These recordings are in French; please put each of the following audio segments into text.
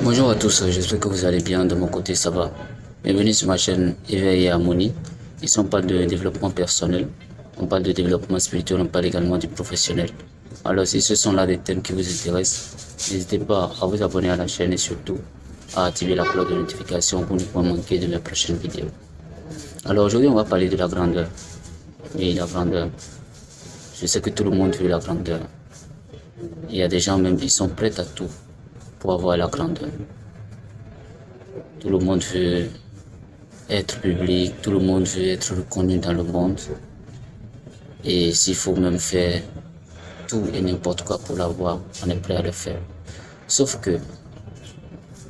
Bonjour à tous, j'espère que vous allez bien, de mon côté ça va. Bienvenue sur ma chaîne Éveil et Harmonie. Ici on parle de développement personnel, on parle de développement spirituel, on parle également du professionnel. Alors si ce sont là des thèmes qui vous intéressent, n'hésitez pas à vous abonner à la chaîne et surtout à activer la cloche de notification pour ne pas manquer de mes prochaines vidéos. Alors aujourd'hui on va parler de la grandeur. Oui, la grandeur. Je sais que tout le monde veut la grandeur. Il y a des gens même qui sont prêts à tout pour avoir la grandeur. Tout le monde veut être public, tout le monde veut être reconnu dans le monde. Et s'il faut même faire tout et n'importe quoi pour l'avoir, on est prêt à le faire. Sauf que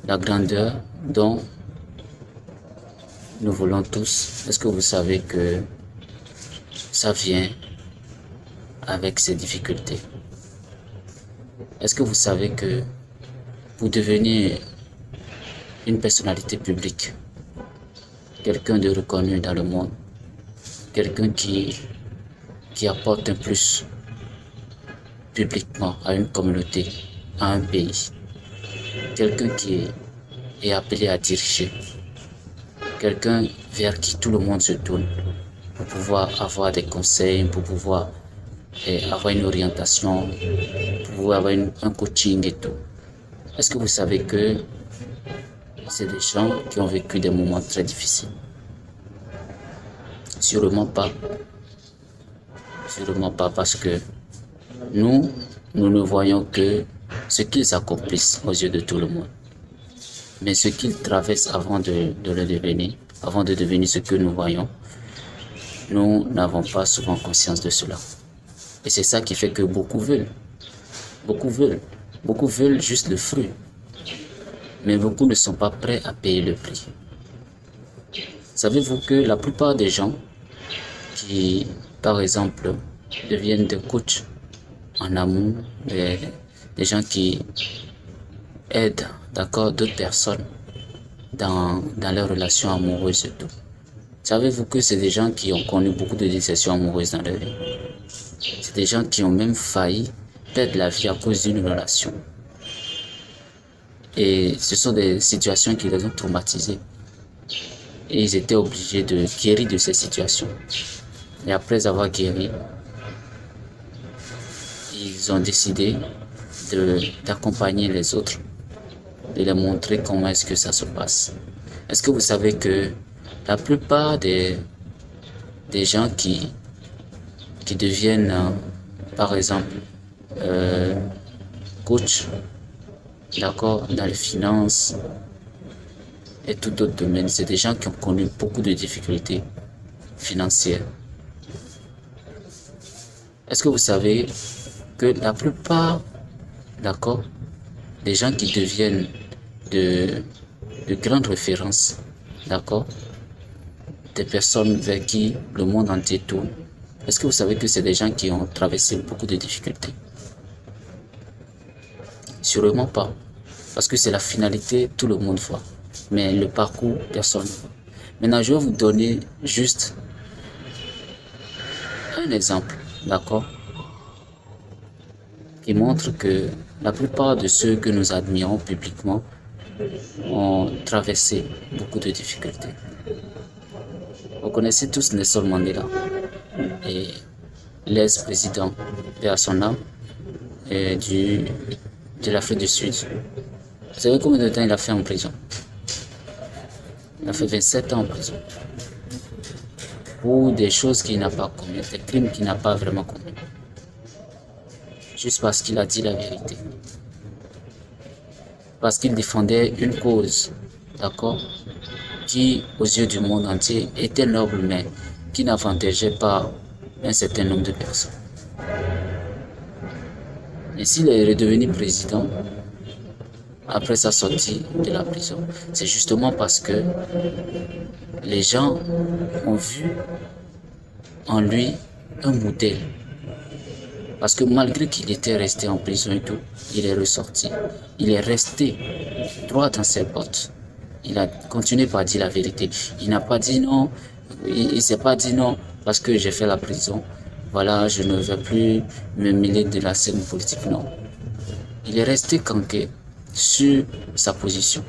la grandeur dont nous voulons tous, est-ce que vous savez que ça vient avec ses difficultés? Est-ce que vous savez que pour devenir une personnalité publique, quelqu'un de reconnu dans le monde, quelqu'un qui apporte un plus publiquement à une communauté, à un pays, quelqu'un qui est appelé à diriger, quelqu'un vers qui tout le monde se tourne pour pouvoir avoir des conseils, pour pouvoir avoir une orientation, pour pouvoir avoir un coaching et tout. Est-ce que vous savez que c'est des gens qui ont vécu des moments très difficiles? Sûrement pas. Sûrement pas parce que nous ne voyons que ce qu'ils accomplissent aux yeux de tout le monde. Mais ce qu'ils traversent avant de le devenir, avant de devenir ce que nous voyons, nous n'avons pas souvent conscience de cela. Et c'est ça qui fait que beaucoup veulent. Beaucoup veulent juste le fruit. Mais beaucoup ne sont pas prêts à payer le prix. Savez-vous que la plupart des gens qui, par exemple, deviennent des coachs en amour, des gens qui aident, d'accord, d'autres personnes dans leurs relations amoureuses et tout. Savez-vous que c'est des gens qui ont connu beaucoup de déceptions amoureuses dans leur vie? C'est des gens qui ont même failli perdre la vie à cause d'une relation. Et ce sont des situations qui les ont traumatisés. Et ils étaient obligés de guérir de ces situations. Et après avoir guéri, ils ont décidé d'accompagner les autres, de les montrer comment est-ce que ça se passe. Est-ce que vous savez que la plupart des gens qui deviennent, par exemple, coach, d'accord, dans les finances et tout autre domaine, c'est des gens qui ont connu beaucoup de difficultés financières. Est-ce que vous savez que la plupart, d'accord, des gens qui deviennent de grandes références, d'accord, des personnes vers qui le monde entier tourne, est-ce que vous savez que c'est des gens qui ont traversé beaucoup de difficultés? Sûrement pas. Parce que c'est la finalité, tout le monde voit. Mais le parcours, personne ne voit. Maintenant, je vais vous donner juste un exemple, d'accord, qui montre que la plupart de ceux que nous admirons publiquement ont traversé beaucoup de difficultés. Vous connaissez tous Nelson Mandela et l'ex-président de son âme de l'Afrique du Sud. Vous savez combien de temps il a fait en prison? Il a fait 27 ans en prison. Pour des choses qu'il n'a pas commises, des crimes qu'il n'a pas vraiment commis. Juste parce qu'il a dit la vérité. Parce qu'il défendait une cause, d'accord, qui, aux yeux du monde entier, était noble, mais qui n'avantageait pas un certain nombre de personnes. Et s'il est redevenu président, après sa sortie de la prison, c'est justement parce que les gens ont vu en lui un modèle. Parce que malgré qu'il était resté en prison et tout, il est ressorti. Il est resté droit dans ses bottes. Il a continué par dire la vérité. Il n'a pas dit non, il s'est pas dit non parce que j'ai fait la prison. Voilà, je ne veux plus me mêler de la scène politique, non. Il est resté campé sur sa position.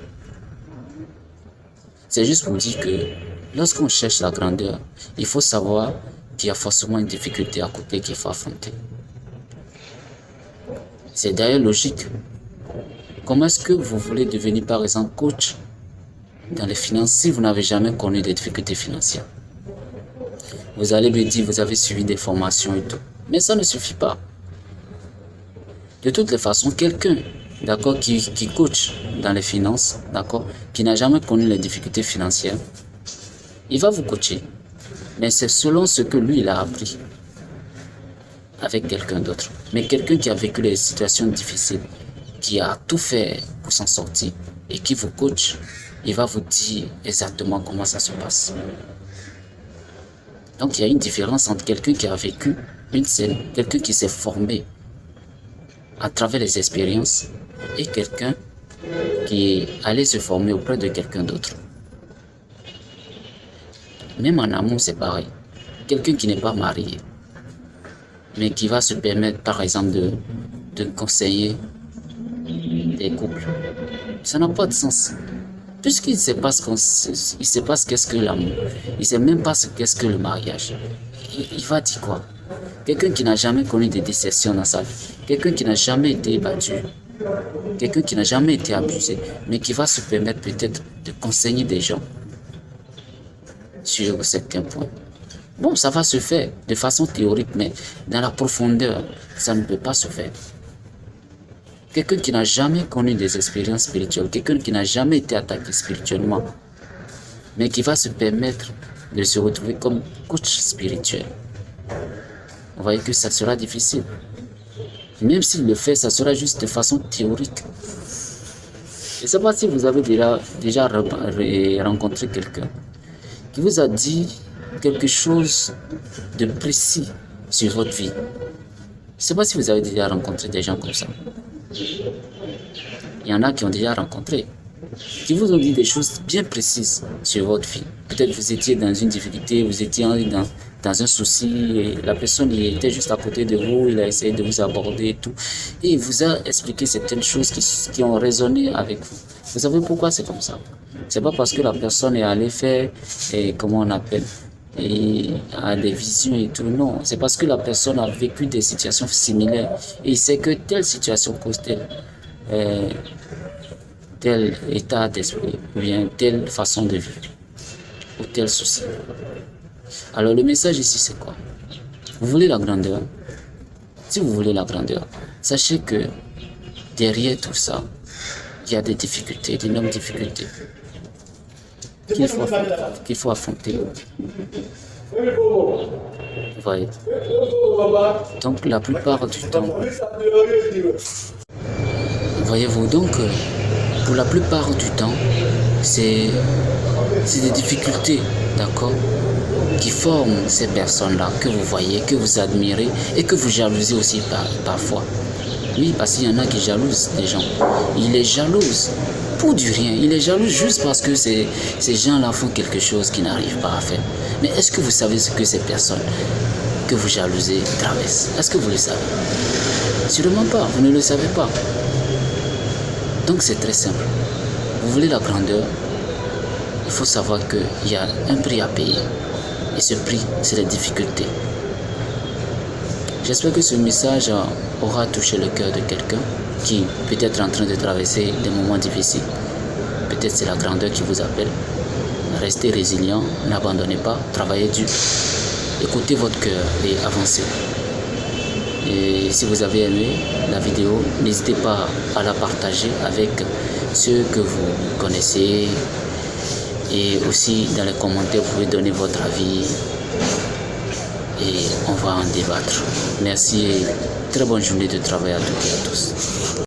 C'est juste pour dire que lorsqu'on cherche la grandeur, il faut savoir qu'il y a forcément une difficulté à côté qu'il faut affronter. C'est d'ailleurs logique. Comment est-ce que vous voulez devenir par exemple coach dans les finances si vous n'avez jamais connu des difficultés financières? Vous allez me dire, vous avez suivi des formations et tout. Mais ça ne suffit pas. De toutes les façons, quelqu'un, d'accord, qui coach dans les finances, d'accord, qui n'a jamais connu les difficultés financières, il va vous coacher. Mais c'est selon ce que lui, il a appris avec quelqu'un d'autre. Mais quelqu'un qui a vécu les situations difficiles, qui a tout fait pour s'en sortir et qui vous coach, il va vous dire exactement comment ça se passe. Donc il y a une différence entre quelqu'un qui a vécu une scène, quelqu'un qui s'est formé à travers les expériences et quelqu'un qui est allé se former auprès de quelqu'un d'autre. Même en amour, c'est pareil. Quelqu'un qui n'est pas marié, mais qui va se permettre, par exemple, de conseiller des couples. Ça n'a pas de sens. Puisqu'il ne sait pas ce qu'est-ce que l'amour. Il ne sait même pas ce qu'est-ce que le mariage. Il va dire quoi? Quelqu'un qui n'a jamais connu des déceptions dans sa vie. Quelqu'un qui n'a jamais été battu. Quelqu'un qui n'a jamais été abusé. Mais qui va se permettre peut-être de conseiller des gens sur certains points. Bon, ça va se faire de façon théorique, mais dans la profondeur, ça ne peut pas se faire. Quelqu'un qui n'a jamais connu des expériences spirituelles, quelqu'un qui n'a jamais été attaqué spirituellement, mais qui va se permettre de se retrouver comme coach spirituel. Vous voyez que ça sera difficile. Même s'il le fait, ça sera juste de façon théorique. Je ne sais pas si vous avez déjà rencontré quelqu'un qui vous a dit quelque chose de précis sur votre vie. Je ne sais pas si vous avez déjà rencontré des gens comme ça. Il y en a qui ont déjà rencontré, qui vous ont dit des choses bien précises sur votre vie. Peut-être vous étiez dans une difficulté, vous étiez dans un souci, et la personne il était juste à côté de vous, il a essayé de vous aborder et tout. Et il vous a expliqué certaines choses qui ont résonné avec vous. Vous savez pourquoi c'est comme ça? C'est pas parce que la personne est allée faire, comment on appelle, et a des visions et tout. Non, c'est parce que la personne a vécu des situations similaires et il sait que telle situation cause tel état d'esprit ou bien telle façon de vivre ou tel souci. Alors le message ici c'est quoi? Vous voulez la grandeur? Si vous voulez la grandeur, sachez que derrière tout ça, il y a des difficultés, d'énormes difficultés qu'il faut affronter. Vous voyez. Donc la plupart du temps, voyez-vous, donc pour la plupart du temps, c'est des difficultés, d'accord, qui forment ces personnes-là que vous voyez, que vous admirez et que vous jalousez aussi parfois. Oui, parce qu'il y en a qui jalousent les gens. Il les jalouse pour du rien. Il les jalouse juste parce que ces gens-là font quelque chose qu'ils n'arrivent pas à faire. Mais est-ce que vous savez ce que ces personnes que vous jalousez traversent? Est-ce que vous le savez? Sûrement pas, vous ne le savez pas. Donc c'est très simple. Vous voulez la grandeur, il faut savoir qu'il y a un prix à payer. Et ce prix, c'est les difficultés. J'espère que ce message aura touché le cœur de quelqu'un qui peut être en train de traverser des moments difficiles. Peut-être c'est la grandeur qui vous appelle. Restez résilient, n'abandonnez pas, travaillez dur. Écoutez votre cœur et avancez. Et si vous avez aimé la vidéo, n'hésitez pas à la partager avec ceux que vous connaissez. Et aussi dans les commentaires, vous pouvez donner votre avis. Et on va en débattre. Merci et très bonne journée de travail à toutes et à tous.